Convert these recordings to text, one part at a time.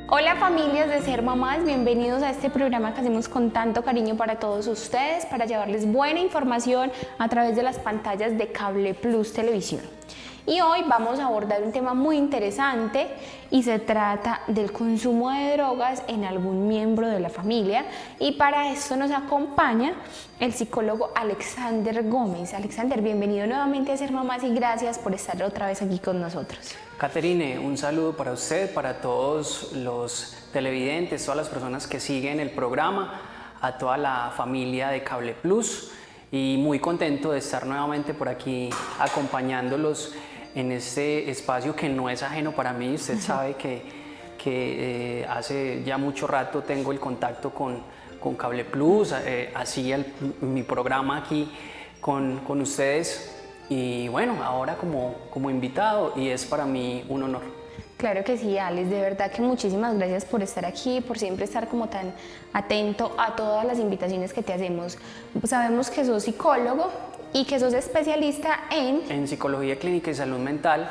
Hola familias de Ser Mamás, bienvenidos a este programa que hacemos con tanto cariño para todos ustedes, para llevarles buena información a través de las pantallas de Cable Plus Televisión. Y hoy vamos a abordar un tema muy interesante y se trata del consumo de drogas en algún miembro de la familia, y para esto nos acompaña el psicólogo Alexander Gómez. Alexander, bienvenido nuevamente a Ser Mamás y gracias por estar otra vez aquí con nosotros. Caterine, un saludo para usted, para todos los televidentes, todas las personas que siguen el programa, a toda la familia de Cable Plus, y muy contento de estar nuevamente por aquí acompañándolos en este espacio que no es ajeno para mí. Usted sabe que hace ya mucho rato tengo el contacto con Cable Plus, hacía mi programa aquí con ustedes. Y bueno, ahora como invitado, y es para mí un honor. Claro que sí, Alex, de verdad que muchísimas gracias por estar aquí, por siempre estar como tan atento a todas las invitaciones que te hacemos. Pues sabemos que sos psicólogo y que sos especialista en psicología clínica y salud mental,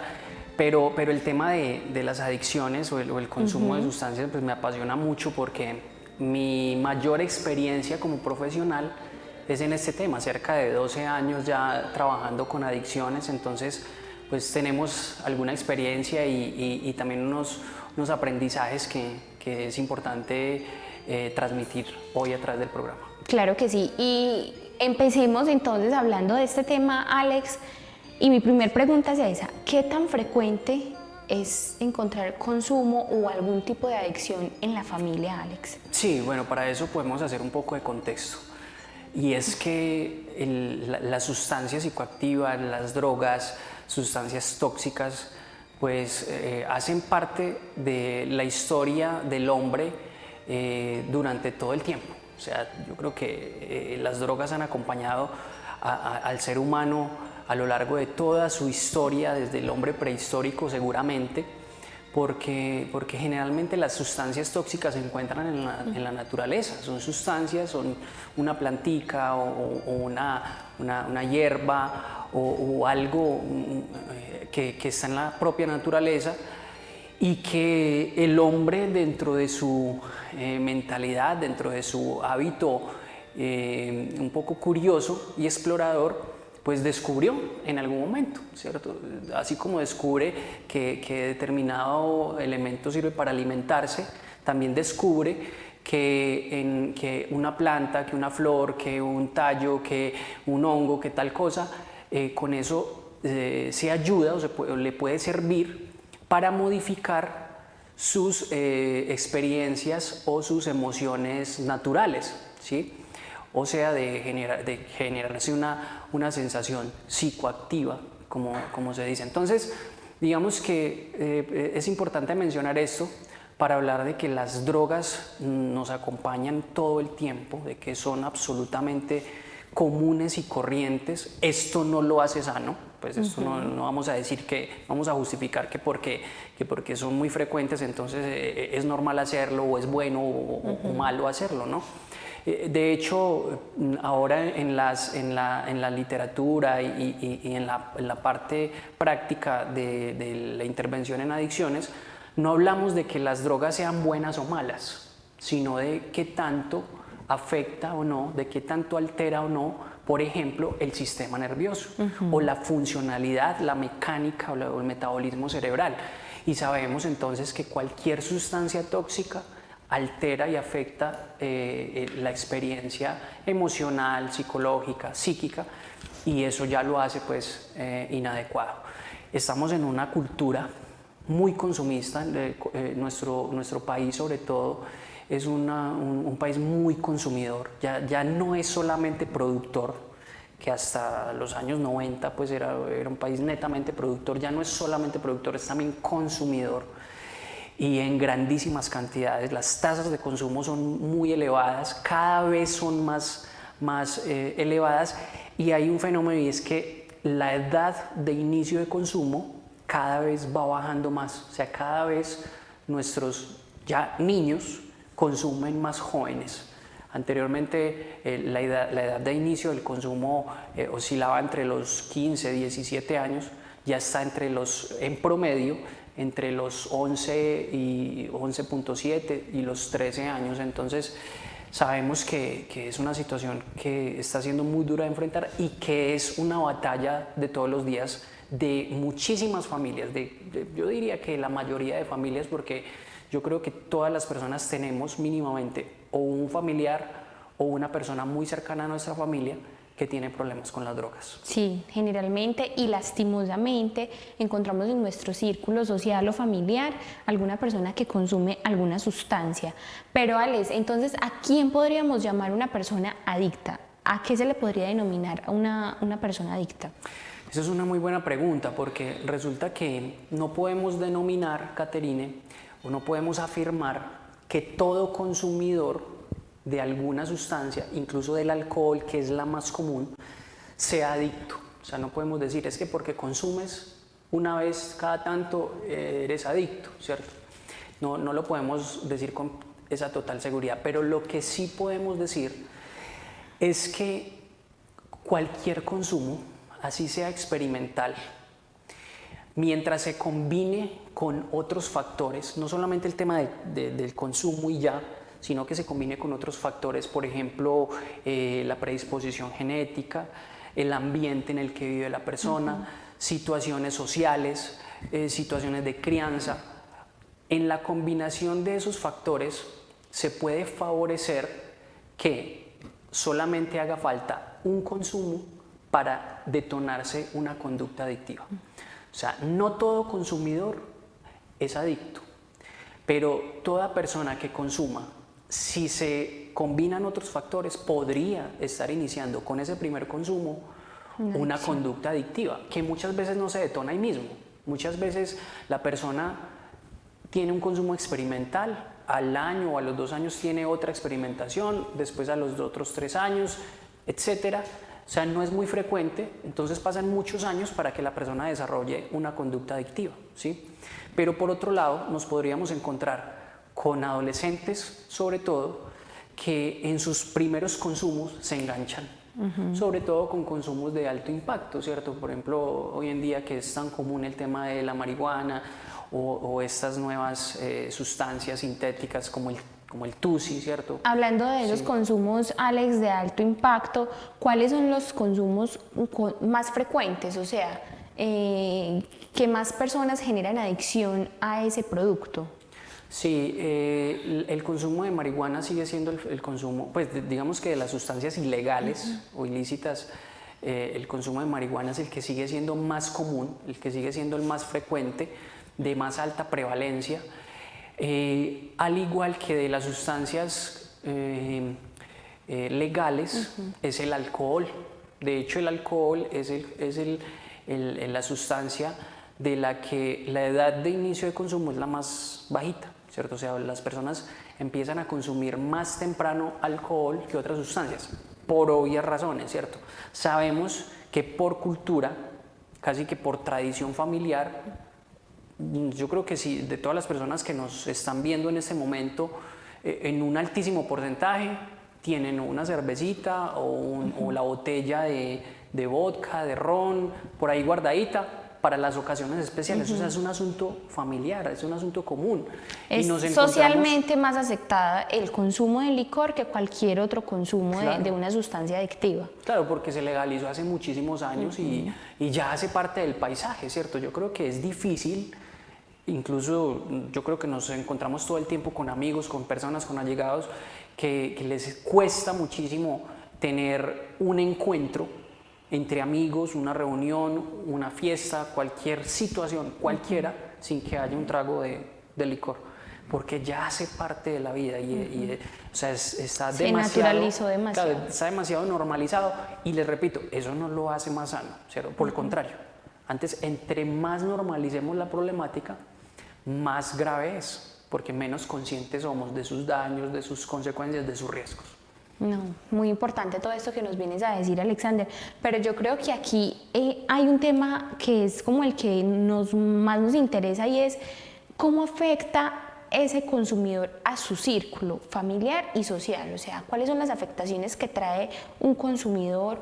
pero el tema de las adicciones o el consumo de sustancias pues me apasiona mucho, porque mi mayor experiencia como profesional es en este tema, cerca de 12 años ya trabajando con adicciones. Entonces pues tenemos alguna experiencia y también unos aprendizajes que es importante transmitir hoy a través del programa. Claro que sí, y empecemos entonces hablando de este tema, Alex, y mi primer pregunta es esa: ¿qué tan frecuente es encontrar consumo o algún tipo de adicción en la familia, Alex? Sí, bueno, para eso podemos hacer un poco de contexto. Y es que las sustancias psicoactivas, las drogas, sustancias tóxicas, pues hacen parte de la historia del hombre durante todo el tiempo. O sea, yo creo que las drogas han acompañado al ser humano a lo largo de toda su historia, desde el hombre prehistórico seguramente, porque generalmente las sustancias tóxicas se encuentran en la naturaleza. Son sustancias, son una plantica o una hierba o algo que está en la propia naturaleza, y que el hombre, dentro de su mentalidad, dentro de su hábito un poco curioso y explorador, pues descubrió en algún momento, ¿cierto? Así como descubre que determinado elemento sirve para alimentarse, también descubre que una planta, que una flor, que un tallo, que un hongo, que tal cosa, con eso se ayuda o le puede servir para modificar sus experiencias o sus emociones naturales, ¿sí? O sea, de generarse una sensación psicoactiva, como se dice. Entonces, digamos que es importante mencionar esto para hablar de que las drogas nos acompañan todo el tiempo, de que son absolutamente comunes y corrientes. Esto no lo hace sano, pues esto no vamos a decir vamos a justificar que porque son muy frecuentes entonces es normal hacerlo, o es bueno o malo hacerlo, ¿no? De hecho, ahora en la literatura y en la parte práctica de la intervención en adicciones, no hablamos de que las drogas sean buenas o malas, sino de qué tanto afecta o no, de qué tanto altera o no, por ejemplo, el sistema nervioso o la funcionalidad, la mecánica o el metabolismo cerebral. Y sabemos entonces que cualquier sustancia tóxica altera y afecta la experiencia emocional, psicológica, psíquica, y eso ya lo hace pues inadecuado. Estamos en una cultura muy consumista. Nuestro país sobre todo es un país muy consumidor. Ya no es solamente productor, que hasta los años 90 pues era un país netamente productor. Ya no es solamente productor, es también consumidor, y en grandísimas cantidades. Las tasas de consumo son muy elevadas, cada vez son más elevadas, y hay un fenómeno, y es que la edad de inicio de consumo cada vez va bajando más. O sea, cada vez nuestros ya niños consumen más jóvenes. Anteriormente la edad de inicio del consumo oscilaba entre los 15, 17 años, ya está en promedio entre los 11 y 11.7 y los 13 años. Entonces sabemos que es una situación que está siendo muy dura de enfrentar y que es una batalla de todos los días de muchísimas familias, yo diría que la mayoría de familias, porque yo creo que todas las personas tenemos mínimamente o un familiar o una persona muy cercana a nuestra familia que tiene problemas con las drogas. Sí, generalmente y lastimosamente encontramos en nuestro círculo social o familiar alguna persona que consume alguna sustancia. Pero Alex, entonces, ¿a quién podríamos llamar una persona adicta? ¿A qué se le podría denominar a una persona adicta? Esa es una muy buena pregunta, porque resulta que no podemos denominar, Caterine, o no podemos afirmar que todo consumidor de alguna sustancia, incluso del alcohol, que es la más común, sea adicto. O sea, no podemos decir, es que porque consumes una vez cada tanto eres adicto, ¿cierto? No lo podemos decir con esa total seguridad, pero lo que sí podemos decir es que cualquier consumo, así sea experimental, mientras se combine con otros factores, no solamente el tema del consumo y ya, sino que se combine con otros factores, por ejemplo, la predisposición genética, el ambiente en el que vive la persona, situaciones sociales, situaciones de crianza. En la combinación de esos factores se puede favorecer que solamente haga falta un consumo para detonarse una conducta adictiva. O sea, no todo consumidor es adicto, pero toda persona que consuma, si se combinan otros factores, podría estar iniciando con ese primer consumo una conducta adictiva, que muchas veces no se detona ahí mismo. Muchas veces la persona tiene un consumo experimental, al año o a los 2 años tiene otra experimentación, después a los otros 3 años, etcétera. O sea, no es muy frecuente, entonces pasan muchos años para que la persona desarrolle una conducta adictiva, ¿sí? Pero por otro lado, nos podríamos encontrar con adolescentes, sobre todo, que en sus primeros consumos se enganchan, sobre todo con consumos de alto impacto, ¿cierto? Por ejemplo, hoy en día que es tan común el tema de la marihuana o estas nuevas sustancias sintéticas como el tusi, ¿cierto? Hablando de esos consumos, Alex, de alto impacto, ¿cuáles son los consumos más frecuentes? O sea, ¿qué más personas generan adicción a ese producto? Sí, el consumo de marihuana sigue siendo el consumo, pues digamos que de las sustancias ilegales o ilícitas, el consumo de marihuana es el que sigue siendo más común, el que sigue siendo el más frecuente, de más alta prevalencia. Al igual que de las sustancias legales, es el alcohol. De hecho, el alcohol es la sustancia de la que la edad de inicio de consumo es la más bajita, ¿cierto? O sea, las personas empiezan a consumir más temprano alcohol que otras sustancias, por obvias razones, ¿cierto? Sabemos que por cultura, casi que por tradición familiar, yo creo que sí, de todas las personas que nos están viendo en este momento, en un altísimo porcentaje tienen una cervecita o la botella de vodka, de ron, por ahí guardadita para las ocasiones especiales. O sea, es un asunto familiar, es un asunto común. Es socialmente más aceptada el consumo de licor que cualquier otro consumo de una sustancia adictiva. Claro, porque se legalizó hace muchísimos años y ya hace parte del paisaje, ¿cierto? Yo creo que es difícil. Incluso yo creo que nos encontramos todo el tiempo con amigos, con personas, con allegados, que les cuesta muchísimo tener un encuentro entre amigos, una reunión, una fiesta, cualquier situación, cualquiera, sin que haya un trago de licor, porque ya hace parte de la vida y o sea, está se naturalizó demasiado. Claro, está demasiado normalizado y les repito, eso no lo hace más sano, ¿cierto? Por el contrario, antes, entre más normalicemos la problemática, más grave es, porque menos conscientes somos de sus daños, de sus consecuencias, de sus riesgos. No, muy importante todo esto que nos vienes a decir, Alexander, pero yo creo que aquí hay un tema que es como el que más nos interesa y es cómo afecta ese consumidor a su círculo familiar y social, o sea, cuáles son las afectaciones que trae un consumidor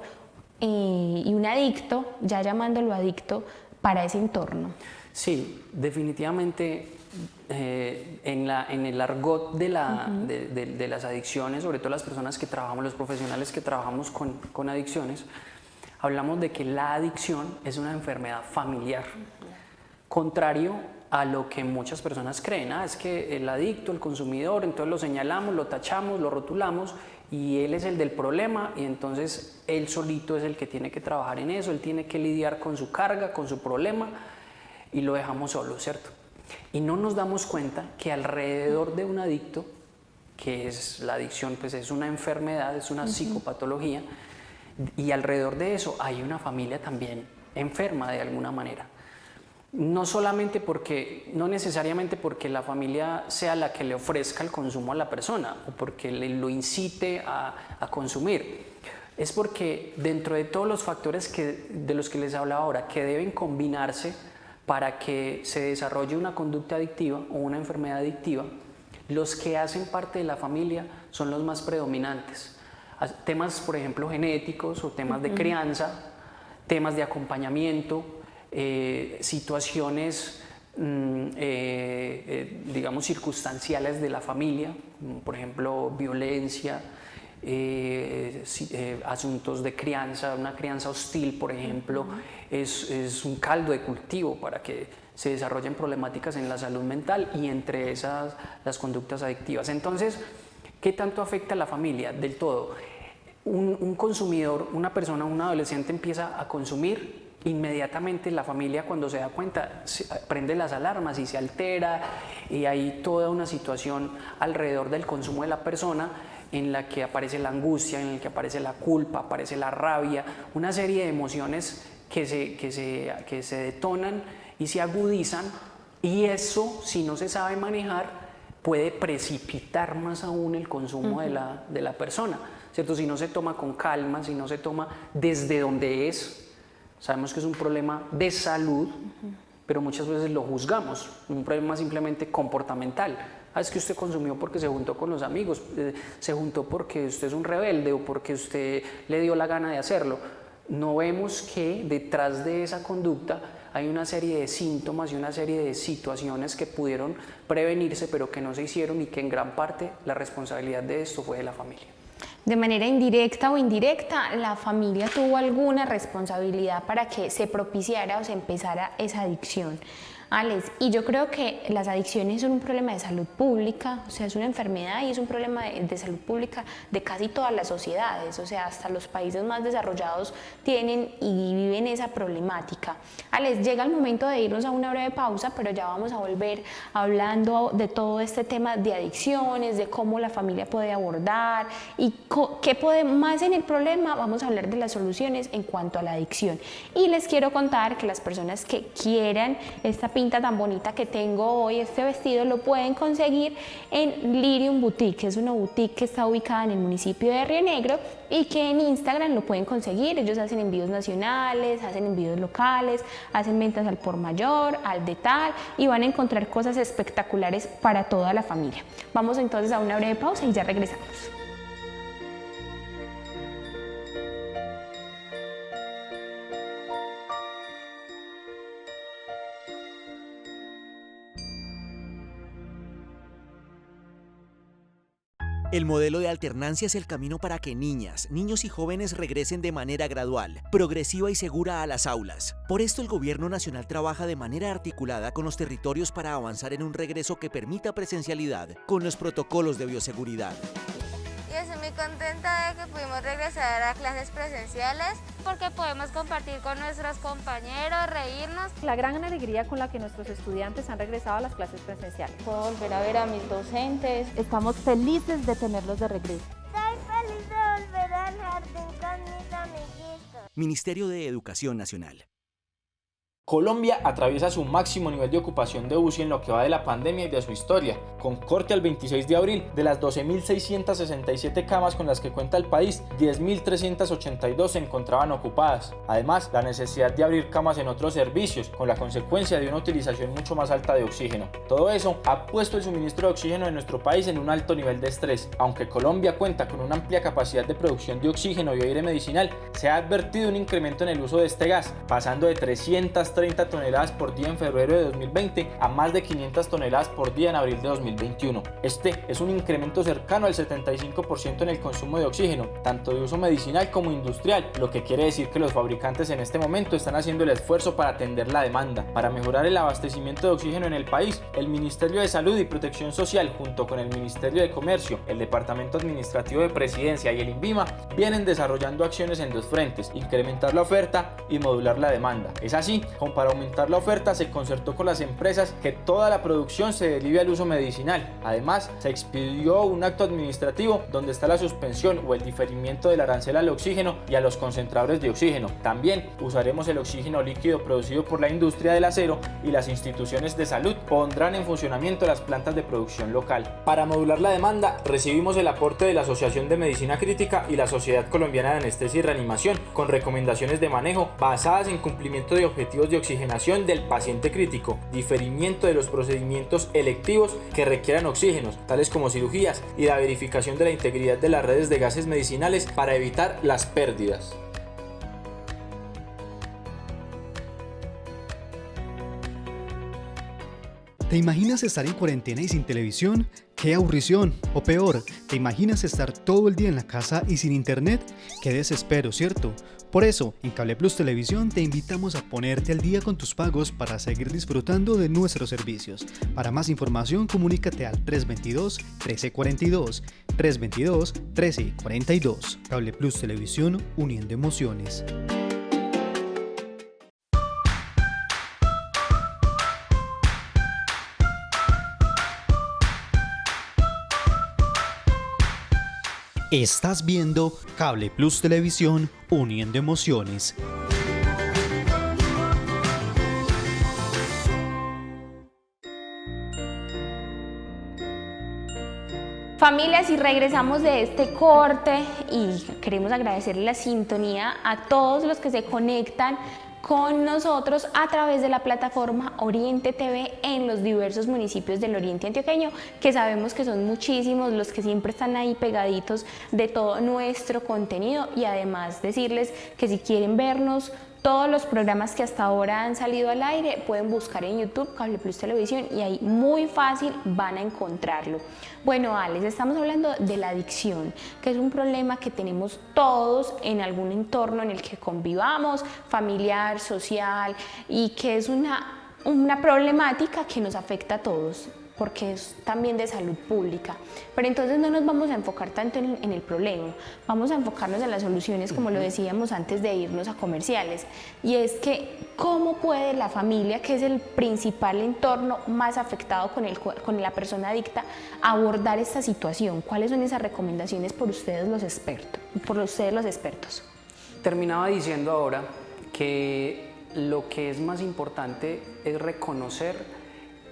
y un adicto, ya llamándolo adicto, para ese entorno. Sí, definitivamente en el argot de las adicciones, sobre todo las personas que trabajamos, los profesionales que trabajamos con adicciones, hablamos de que la adicción es una enfermedad familiar, contrario a lo que muchas personas creen. Es que el adicto, el consumidor, entonces lo señalamos, lo tachamos, lo rotulamos y él es el del problema y entonces él solito es el que tiene que trabajar en eso, él tiene que lidiar con su carga, con su problema y lo dejamos solo, ¿cierto? Y no nos damos cuenta que alrededor de un adicto, que es la adicción, pues es una enfermedad, es una psicopatología, y alrededor de eso hay una familia también enferma de alguna manera. No solamente porque, no necesariamente porque la familia sea la que le ofrezca el consumo a la persona o porque lo incite a consumir, es porque dentro de todos los factores de los que les hablaba ahora, que deben combinarse para que se desarrolle una conducta adictiva o una enfermedad adictiva, los que hacen parte de la familia son los más predominantes. Temas, por ejemplo, genéticos o temas de crianza, temas de acompañamiento, situaciones, digamos, circunstanciales de la familia, por ejemplo, violencia, asuntos de crianza, una crianza hostil, por ejemplo, es un caldo de cultivo para que se desarrollen problemáticas en la salud mental y entre esas las conductas adictivas. Entonces, ¿qué tanto afecta a la familia? Del todo. Un consumidor, una persona, un adolescente empieza a consumir, inmediatamente la familia cuando se da cuenta prende las alarmas y se altera y hay toda una situación alrededor del consumo de la persona en la que aparece la angustia, en la que aparece la culpa, aparece la rabia, una serie de emociones que se detonan y se agudizan, y eso, si no se sabe manejar, puede precipitar más aún el consumo de la persona, ¿cierto? Si no se toma con calma, si no se toma desde donde es. Sabemos que es un problema de salud, pero muchas veces lo juzgamos, un problema simplemente comportamental. Es que usted consumió porque se juntó con los amigos, se juntó porque usted es un rebelde o porque usted le dio la gana de hacerlo. No vemos que detrás de esa conducta hay una serie de síntomas y una serie de situaciones que pudieron prevenirse, pero que no se hicieron, y que en gran parte la responsabilidad de esto fue de la familia. De manera indirecta o indirecta, la familia tuvo alguna responsabilidad para que se propiciara o se empezara esa adicción. Alex, y yo creo que las adicciones son un problema de salud pública, o sea, es una enfermedad y es un problema de salud pública de casi todas las sociedades, o sea, hasta los países más desarrollados tienen y viven esa problemática. Alex, llega el momento de irnos a una breve pausa, pero ya vamos a volver hablando de todo este tema de adicciones, de cómo la familia puede abordar y qué puede más en el problema. Vamos a hablar de las soluciones en cuanto a la adicción. Y les quiero contar que las personas que quieran esta pinta tan bonita que tengo hoy, este vestido, lo pueden conseguir en Lirium Boutique, que es una boutique que está ubicada en el municipio de Río Negro y que en Instagram lo pueden conseguir. Ellos hacen envíos nacionales, hacen envíos locales, hacen ventas al por mayor, al detal, y van a encontrar cosas espectaculares para toda la familia. Vamos entonces a una breve pausa y ya regresamos. El modelo de alternancia es el camino para que niñas, niños y jóvenes regresen de manera gradual, progresiva y segura a las aulas. Por esto el Gobierno Nacional trabaja de manera articulada con los territorios para avanzar en un regreso que permita presencialidad con los protocolos de bioseguridad. Y estoy muy contenta de que pudimos regresar a clases presenciales porque podemos compartir con nuestros compañeros, reírnos. La gran alegría con la que nuestros estudiantes han regresado a las clases presenciales. Puedo volver a ver a mis docentes. Estamos felices de tenerlos de regreso. Estoy feliz de volver al jardín con mis amiguitos. Ministerio de Educación Nacional. Colombia atraviesa su máximo nivel de ocupación de UCI en lo que va de la pandemia y de su historia. Con corte al 26 de abril, de las 12.667 camas con las que cuenta el país, 10.382 se encontraban ocupadas. Además, la necesidad de abrir camas en otros servicios, con la consecuencia de una utilización mucho más alta de oxígeno. Todo eso ha puesto el suministro de oxígeno de nuestro país en un alto nivel de estrés. Aunque Colombia cuenta con una amplia capacidad de producción de oxígeno y aire medicinal, se ha advertido un incremento en el uso de este gas, pasando de 300 430 toneladas por día en febrero de 2020 a más de 500 toneladas por día en abril de 2021. Este es un incremento cercano al 75% en el consumo de oxígeno, tanto de uso medicinal como industrial, lo que quiere decir que los fabricantes en este momento están haciendo el esfuerzo para atender la demanda. Para mejorar el abastecimiento de oxígeno en el país, el Ministerio de Salud y Protección Social, junto con el Ministerio de Comercio, el Departamento Administrativo de Presidencia y el INVIMA, vienen desarrollando acciones en dos frentes: incrementar la oferta y modular la demanda. Es así como para aumentar la oferta se concertó con las empresas que toda la producción se derive al uso medicinal. Además, se expidió un acto administrativo donde está la suspensión o el diferimiento del arancel al oxígeno y a los concentradores de oxígeno. También usaremos el oxígeno líquido producido por la industria del acero, y las instituciones de salud pondrán en funcionamiento las plantas de producción local. Para modular la demanda, recibimos el aporte de la Asociación de Medicina Crítica y la Sociedad Colombiana de Anestesia y Reanimación, con recomendaciones de manejo basadas en cumplimiento de objetivos de oxigenación del paciente crítico, diferimiento de los procedimientos electivos que requieran oxígenos, tales como cirugías, y la verificación de la integridad de las redes de gases medicinales para evitar las pérdidas. ¿Te imaginas estar en cuarentena y sin televisión? ¡Qué aburrición! O peor, ¿te imaginas estar todo el día en la casa y sin internet? ¡Qué desespero!, ¿cierto? Por eso, en Cable Plus Televisión te invitamos a ponerte al día con tus pagos para seguir disfrutando de nuestros servicios. Para más información, comunícate al 322-1342, 322-1342. Cable Plus Televisión, uniendo emociones. Estás viendo Cable Plus Televisión, uniendo emociones. Familias, y regresamos de este corte y queremos agradecerle la sintonía a todos los que se conectan con nosotros a través de la plataforma Oriente TV en los diversos municipios del Oriente Antioqueño, que sabemos que son muchísimos los que siempre están ahí pegaditos de todo nuestro contenido. Y además decirles que si quieren vernos todos los programas que hasta ahora han salido al aire, pueden buscar en YouTube Cable Plus Televisión y ahí muy fácil van a encontrarlo. Bueno, Alex, estamos hablando de la adicción, que es un problema que tenemos todos en algún entorno en el que convivamos, familiar, social, y que es una problemática que nos afecta a todos, porque es también de salud pública. Pero entonces no nos vamos a enfocar tanto en el problema, vamos a enfocarnos en las soluciones, como lo decíamos antes de irnos a comerciales. Y es que, ¿cómo puede la familia, que es el principal entorno más afectado con la persona adicta, abordar esta situación? ¿Cuáles son esas recomendaciones por ustedes los expertos? Terminaba diciendo ahora que lo que es más importante es reconocer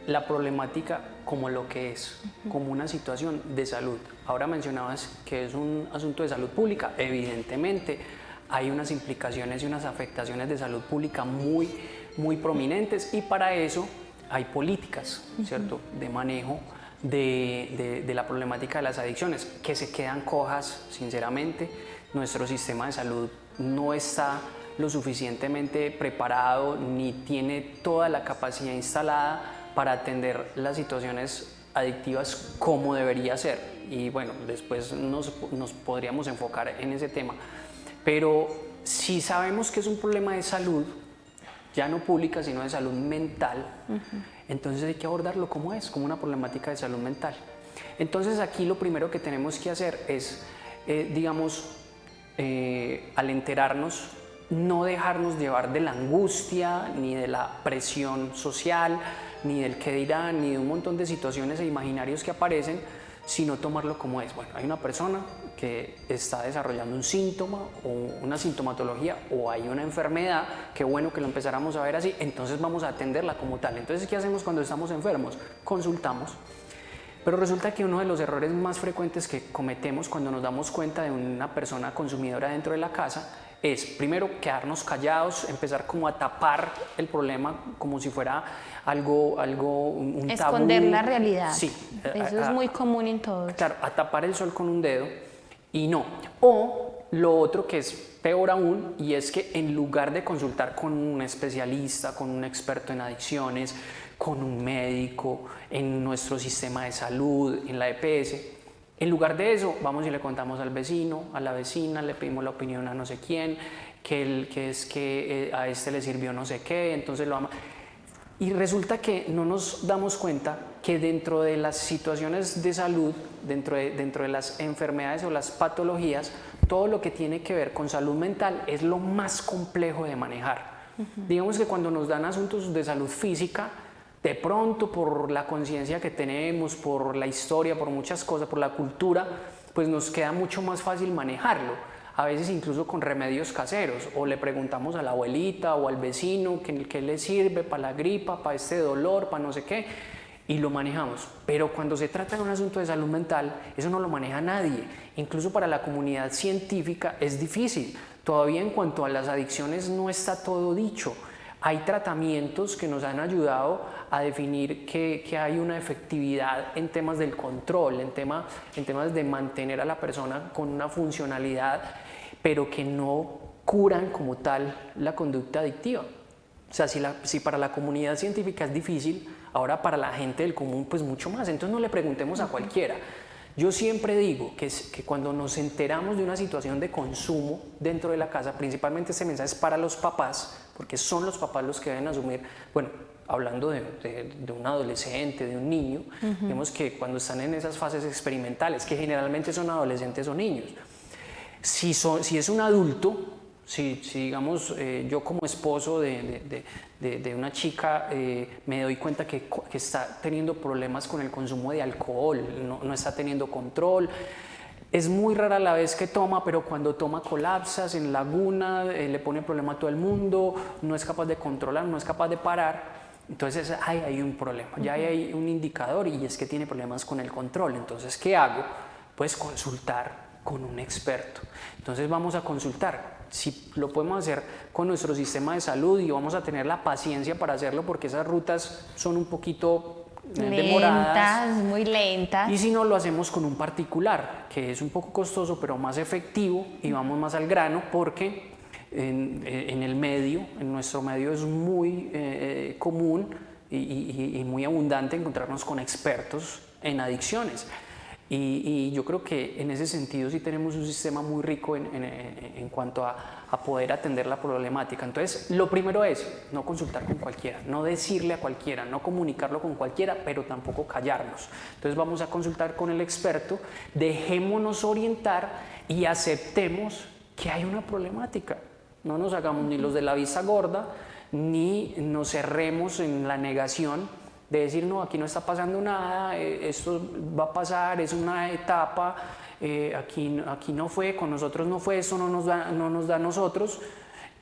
la problemática como lo que es, como una situación de salud. Ahora mencionabas que es un asunto de salud pública. Evidentemente hay unas implicaciones y unas afectaciones de salud pública muy, muy prominentes, y para eso hay políticas, ¿cierto?, de manejo de la problemática de las adicciones, que se quedan cojas, sinceramente. Nuestro sistema de salud no está lo suficientemente preparado ni tiene toda la capacidad instalada para atender las situaciones adictivas como debería ser. Y bueno, después nos podríamos enfocar en ese tema. Pero si sabemos que es un problema de salud, ya no pública, sino de salud mental, entonces hay que abordarlo como es, como una problemática de salud mental. Entonces aquí lo primero que tenemos que hacer es, al enterarnos, no dejarnos llevar de la angustia, ni de la presión social, ni del qué dirán, ni de un montón de situaciones e imaginarios que aparecen, sino tomarlo como es. Bueno, hay una persona que está desarrollando un síntoma o una sintomatología, o hay una enfermedad, qué bueno que lo empezáramos a ver así, entonces vamos a atenderla como tal. Entonces, ¿qué hacemos cuando estamos enfermos? Consultamos. Pero resulta que uno de los errores más frecuentes que cometemos cuando nos damos cuenta de una persona consumidora dentro de la casa es, primero, quedarnos callados, empezar como a tapar el problema como si fuera un tabú. Esconder la realidad. Sí. Eso es muy común en todos. Claro, a tapar el sol con un dedo, y no. O lo otro que es peor aún, y es que en lugar de consultar con un especialista, con un experto en adicciones, con un médico, en nuestro sistema de salud, en la EPS, en lugar de eso, vamos y le contamos al vecino, a la vecina, le pedimos la opinión a no sé quién, que a este le sirvió no sé qué, entonces lo ama. Y resulta que no nos damos cuenta que dentro de las situaciones de salud, dentro de las enfermedades o las patologías, todo lo que tiene que ver con salud mental es lo más complejo de manejar. Digamos que cuando nos dan asuntos de salud física, de pronto por la conciencia que tenemos, por la historia, por muchas cosas, por la cultura, pues nos queda mucho más fácil manejarlo. A veces incluso con remedios caseros, o le preguntamos a la abuelita o al vecino qué le sirve para la gripa, para este dolor, para no sé qué, y lo manejamos. Pero cuando se trata de un asunto de salud mental, eso no lo maneja nadie. Incluso para la comunidad científica es difícil. Todavía en cuanto a las adicciones no está todo dicho. Hay tratamientos que nos han ayudado a definir que hay una efectividad en temas del control, en temas de mantener a la persona con una funcionalidad, pero que no curan como tal la conducta adictiva. O sea, si para la comunidad científica es difícil, ahora para la gente del común pues mucho más. Entonces no le preguntemos a cualquiera. Yo siempre digo que cuando nos enteramos de una situación de consumo dentro de la casa, principalmente este mensaje es para los papás, porque son los papás los que deben asumir, bueno, hablando de un adolescente, de un niño, vemos que cuando están en esas fases experimentales, que generalmente son adolescentes o niños, si es un adulto, si digamos yo como esposo de una chica me doy cuenta que está teniendo problemas con el consumo de alcohol, no está teniendo control, es muy rara la vez que toma, pero cuando toma colapsa, se enlaguna, le pone problema a todo el mundo, no es capaz de controlar, no es capaz de parar. Entonces hay un problema, ya hay un indicador y es que tiene problemas con el control. Entonces, ¿qué hago? Pues consultar con un experto. Entonces vamos a consultar. Si lo podemos hacer con nuestro sistema de salud y vamos a tener la paciencia para hacerlo porque esas rutas son un poquito demoradas, muy lentas. Y si no, lo hacemos con un particular, que es un poco costoso pero más efectivo y vamos más al grano porque en nuestro medio es muy común y muy abundante encontrarnos con expertos en adicciones. Y yo creo que en ese sentido sí tenemos un sistema muy rico en cuanto a poder atender la problemática. Entonces, lo primero es no consultar con cualquiera, no decirle a cualquiera, no comunicarlo con cualquiera, pero tampoco callarnos. Entonces, vamos a consultar con el experto, dejémonos orientar y aceptemos que hay una problemática. No nos hagamos ni los de la vista gorda, ni nos cerremos en la negación de decir, no, aquí no está pasando nada, esto va a pasar, es una etapa, aquí no fue, con nosotros no fue, eso no nos da a nosotros,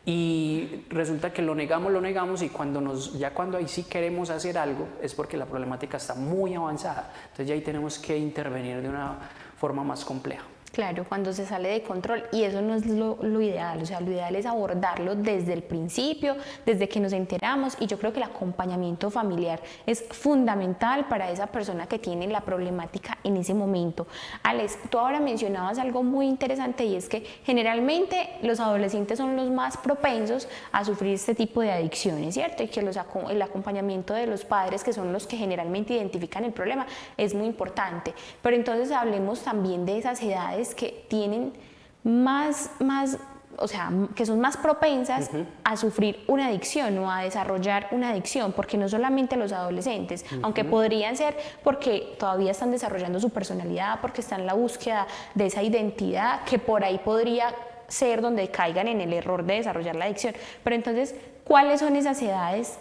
y resulta que lo negamos y cuando ahí sí queremos hacer algo es porque la problemática está muy avanzada, entonces ya ahí tenemos que intervenir de una forma más compleja. Claro, cuando se sale de control, y eso no es lo ideal, o sea, lo ideal es abordarlo desde el principio, desde que nos enteramos, y yo creo que el acompañamiento familiar es fundamental para esa persona que tiene la problemática en ese momento. Alex, tú ahora mencionabas algo muy interesante y es que generalmente los adolescentes son los más propensos a sufrir este tipo de adicciones, ¿cierto? Y que el acompañamiento de los padres, que son los que generalmente identifican el problema, es muy importante. Pero entonces hablemos también de esas edades que tienen o sea, que son más propensas a sufrir una adicción o a desarrollar una adicción, porque no solamente los adolescentes, aunque podrían ser porque todavía están desarrollando su personalidad, porque están en la búsqueda de esa identidad, que por ahí podría ser donde caigan en el error de desarrollar la adicción. Pero entonces, ¿cuáles son esas edades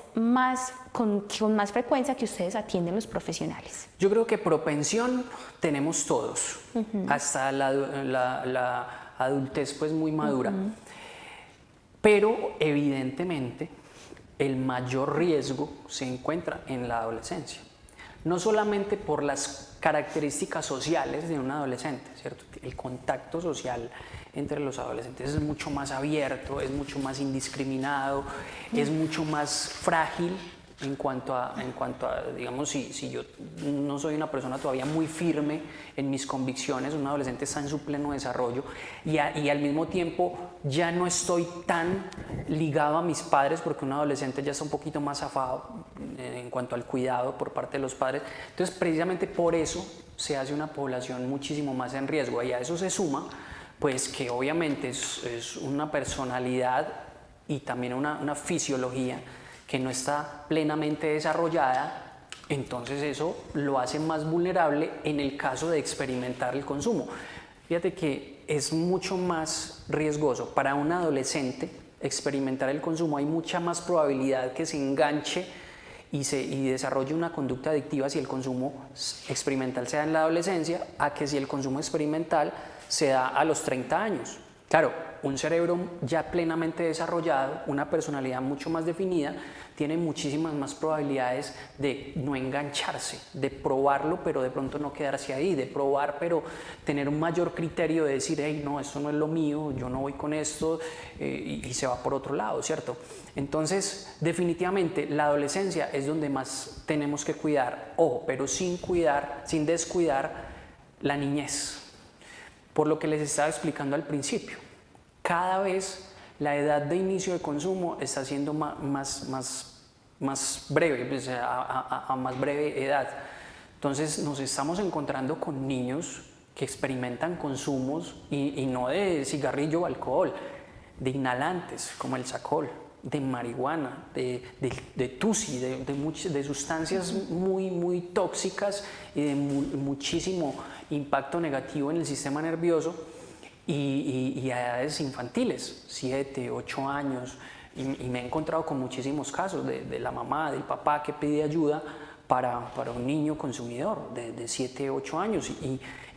con más frecuencia que ustedes atienden los profesionales? Yo creo que propensión tenemos todos, hasta la adultez pues muy madura, pero evidentemente el mayor riesgo se encuentra en la adolescencia, no solamente por las características sociales de un adolescente, ¿cierto? El contacto social entre los adolescentes es mucho más abierto, es mucho más indiscriminado, es mucho más frágil en cuanto a digamos, si yo no soy una persona todavía muy firme en mis convicciones, un adolescente está en su pleno desarrollo y al mismo tiempo ya no estoy tan ligado a mis padres porque un adolescente ya está un poquito más zafado en cuanto al cuidado por parte de los padres. Entonces, precisamente por eso se hace una población muchísimo más en riesgo y a eso se suma pues que obviamente es una personalidad y también una fisiología que no está plenamente desarrollada, entonces eso lo hace más vulnerable en el caso de experimentar el consumo. Fíjate que es mucho más riesgoso para un adolescente experimentar el consumo, hay mucha más probabilidad que se enganche y desarrolle una conducta adictiva si el consumo experimental se da en la adolescencia a que si el consumo experimental se da a los 30 años. Claro, un cerebro ya plenamente desarrollado, una personalidad mucho más definida, tiene muchísimas más probabilidades de no engancharse, de probarlo, pero de pronto no quedarse ahí, de probar, pero tener un mayor criterio de decir, hey, no, esto no es lo mío, yo no voy con esto, y se va por otro lado, ¿cierto? Entonces, definitivamente, la adolescencia es donde más tenemos que cuidar, ojo, pero sin descuidar la niñez. Por lo que les estaba explicando al principio, cada vez la edad de inicio de consumo está siendo más breve, pues a más breve edad. Entonces nos estamos encontrando con niños que experimentan consumos y no de cigarrillo o alcohol, de inhalantes como el Sacol, de marihuana, de tusi, de sustancias muy tóxicas y de muchísimo impacto negativo en el sistema nervioso y a edades infantiles, 7, 8 años, y me he encontrado con muchísimos casos de la mamá, del papá que pide ayuda para un niño consumidor de 7, 8 años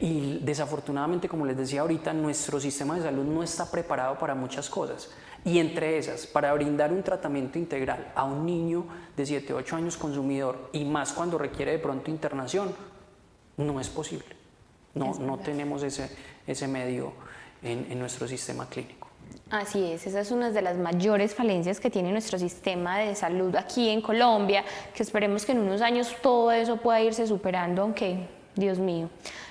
y desafortunadamente, como les decía ahorita, nuestro sistema de salud no está preparado para muchas cosas y entre esas, para brindar un tratamiento integral a un niño de 7, 8 años consumidor y más cuando requiere de pronto internación, no es posible. No tenemos ese medio en nuestro sistema clínico. Así es, esa es una de las mayores falencias que tiene nuestro sistema de salud aquí en Colombia, que esperemos que en unos años todo eso pueda irse superando, aunque, Dios mío,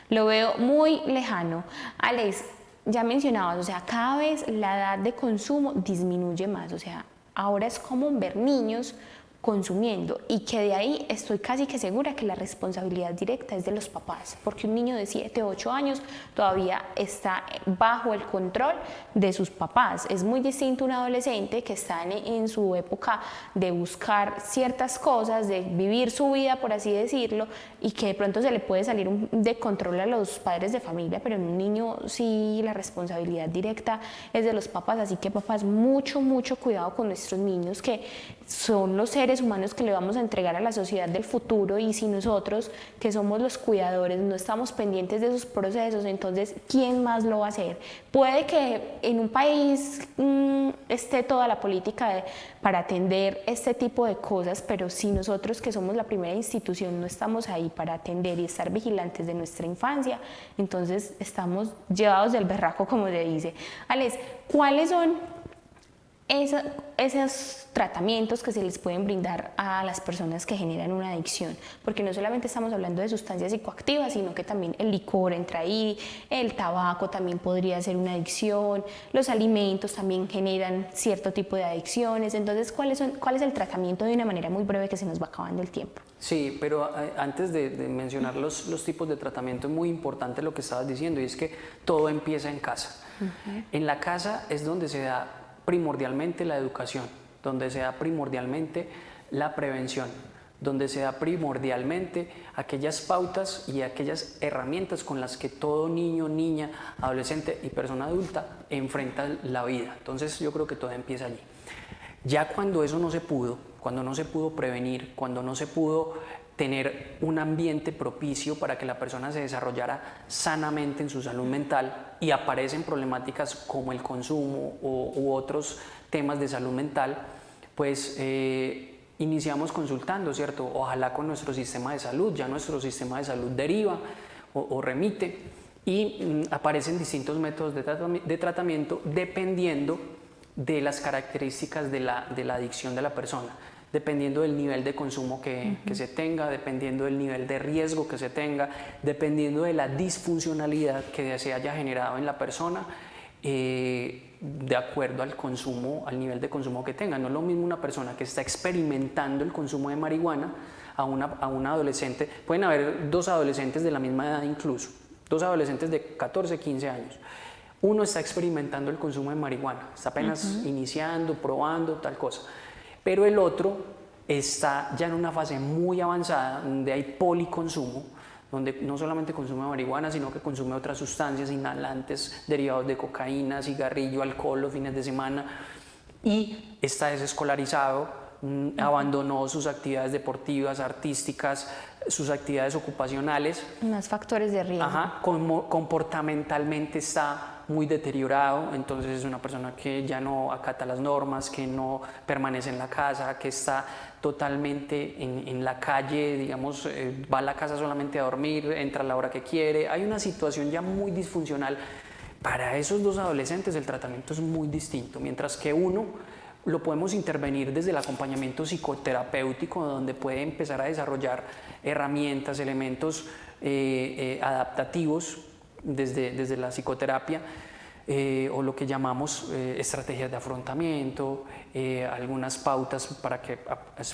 lo veo muy lejano. Alex, ya mencionabas, o sea, cada vez la edad de consumo disminuye más, o sea, ahora es común ver niños consumiendo y que de ahí estoy casi que segura que la responsabilidad directa es de los papás, porque un niño de 7, 8 años todavía está bajo el control de sus papás. Es muy distinto a un adolescente que está en su época de buscar ciertas cosas, de vivir su vida, por así decirlo, y que de pronto se le puede salir de control a los padres de familia, pero en un niño sí la responsabilidad directa es de los papás, así que papás, mucho cuidado con nuestros niños, que son los seres humanos que le vamos a entregar a la sociedad del futuro, y si nosotros, que somos los cuidadores, no estamos pendientes de esos procesos, entonces ¿quién más lo va a hacer? Puede que en un país esté toda la política para atender este tipo de cosas, pero si nosotros, que somos la primera institución, no estamos ahí para atender y estar vigilantes de nuestra infancia, entonces estamos llevados del berraco, como se dice. Alex, ¿cuáles son esos tratamientos que se les pueden brindar a las personas que generan una adicción? Porque no solamente estamos hablando de sustancias psicoactivas, sino que también el licor entra ahí, el tabaco también podría ser una adicción, los alimentos también generan cierto tipo de adicciones. Entonces, ¿cuál es el tratamiento, de una manera muy breve, que se nos va acabando el tiempo? Sí, pero antes de mencionar los tipos de tratamiento, es muy importante lo que estabas diciendo, y es que todo empieza en casa. En la casa es donde se da primordialmente la educación, donde se da primordialmente la prevención, donde se da primordialmente aquellas pautas y aquellas herramientas con las que todo niño, niña, adolescente y persona adulta enfrenta la vida. Entonces yo creo que todo empieza allí. Ya cuando eso no se pudo, cuando no se pudo prevenir, cuando no se pudo tener un ambiente propicio para que la persona se desarrollara sanamente en su salud mental, y aparecen problemáticas como el consumo u otros temas de salud mental, pues iniciamos consultando, ¿cierto? Ojalá con nuestro sistema de salud, ya nuestro sistema de salud deriva o remite, y aparecen distintos métodos de tratamiento dependiendo de las características de la adicción de la persona. dependiendo del nivel de consumo que se tenga, dependiendo del nivel de riesgo que se tenga, dependiendo de la disfuncionalidad que se haya generado en la persona, de acuerdo al consumo, al nivel de consumo que tenga. No es lo mismo una persona que está experimentando el consumo de marihuana a una adolescente. Pueden haber dos adolescentes de la misma edad incluso, dos adolescentes de 14, 15 años. Uno está experimentando el consumo de marihuana, está apenas iniciando, probando, tal cosa. Pero el otro está ya en una fase muy avanzada donde hay policonsumo, donde no solamente consume marihuana, sino que consume otras sustancias inhalantes, derivados de cocaína, cigarrillo, alcohol los fines de semana, y está desescolarizado, abandonó sus actividades deportivas, artísticas, sus actividades ocupacionales. Más factores de riesgo. Comportamentalmente está muy deteriorado, entonces es una persona que ya no acata las normas, que no permanece en la casa, que está totalmente en la calle, digamos, va a la casa solamente a dormir, entra a la hora que quiere. Hay una situación ya muy disfuncional. Para esos dos adolescentes el tratamiento es muy distinto, mientras que uno lo podemos intervenir desde el acompañamiento psicoterapéutico, donde puede empezar a desarrollar herramientas, elementos adaptativos desde la psicoterapia, o lo que llamamos estrategias de afrontamiento, algunas pautas para que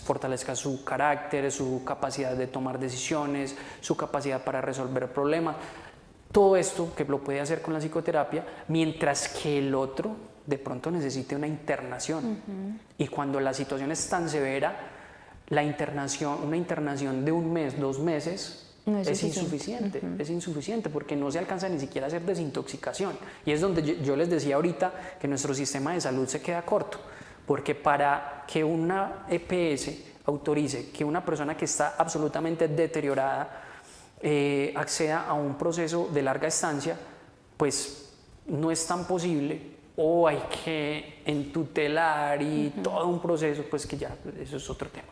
fortalezca su carácter, su capacidad de tomar decisiones, su capacidad para resolver problemas. Todo esto que lo puede hacer con la psicoterapia, mientras que el otro de pronto necesite una internación. Y cuando la situación es tan severa, una internación de 1 mes, 2 meses, no es insuficiente. Es insuficiente porque no se alcanza ni siquiera a hacer desintoxicación. Y es donde yo les decía ahorita que nuestro sistema de salud se queda corto, porque para que una EPS autorice que una persona que está absolutamente deteriorada acceda a un proceso de larga estancia, pues no es tan posible, o hay que entutelar y todo un proceso, pues que ya eso es otro tema.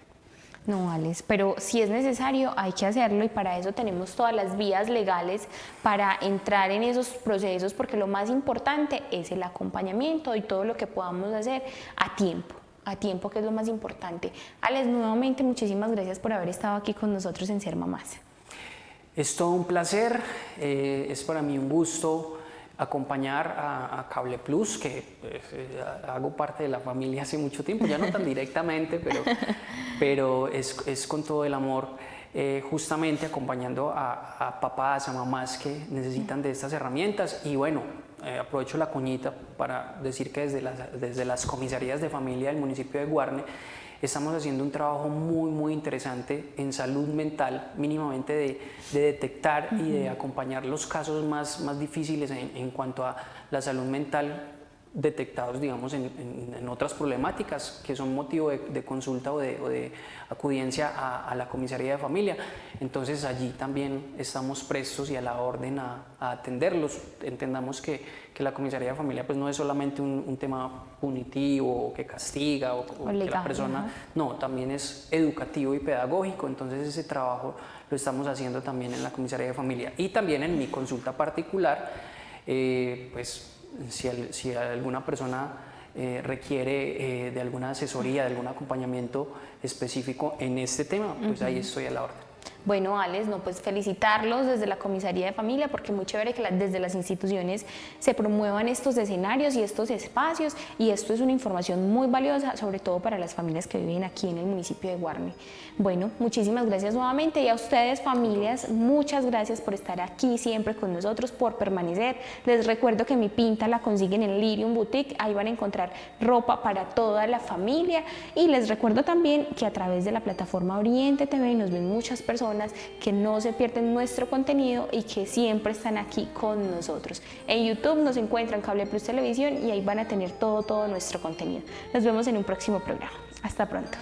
No, Alex, pero si es necesario hay que hacerlo, y para eso tenemos todas las vías legales para entrar en esos procesos, porque lo más importante es el acompañamiento y todo lo que podamos hacer a tiempo, que es lo más importante. Alex, nuevamente muchísimas gracias por haber estado aquí con nosotros en Ser Mamás. Es todo un placer, es para mí un gusto acompañar a Cable Plus, que hago parte de la familia hace mucho tiempo, ya no tan directamente, pero es con todo el amor, justamente acompañando a papás, a mamás que necesitan de estas herramientas. Y bueno, aprovecho la cuñita para decir que desde las comisarías de familia del municipio de Guarne estamos haciendo un trabajo muy interesante en salud mental, mínimamente de detectar y de acompañar los casos más difíciles en cuanto a la salud mental, detectados, digamos, en otras problemáticas que son motivo de consulta o de acudencia a la comisaría de familia. Entonces allí también estamos prestos y a la orden a atenderlos. Entendamos que la comisaría de familia pues no es solamente un tema punitivo o que castiga o que la persona, no, también es educativo y pedagógico. Entonces ese trabajo lo estamos haciendo también en la comisaría de familia, y también en mi consulta particular, pues si alguna persona requiere de alguna asesoría, de algún acompañamiento específico en este tema, pues ahí estoy a la orden. Bueno, Alex, no, pues felicitarlos desde la Comisaría de Familia, porque muy chévere que desde las instituciones se promuevan estos escenarios y estos espacios, y esto es una información muy valiosa, sobre todo para las familias que viven aquí en el municipio de Guarne. Bueno, muchísimas gracias nuevamente, y a ustedes, familias, muchas gracias por estar aquí siempre con nosotros, por permanecer. Les recuerdo que mi pinta la consiguen en Lirium Boutique, ahí van a encontrar ropa para toda la familia, y les recuerdo también que a través de la plataforma Oriente TV nos ven muchas personas que no se pierden nuestro contenido y que siempre están aquí con nosotros. En YouTube nos encuentran Cable Plus Televisión, y ahí van a tener todo nuestro contenido. Nos vemos en un próximo programa. Hasta pronto.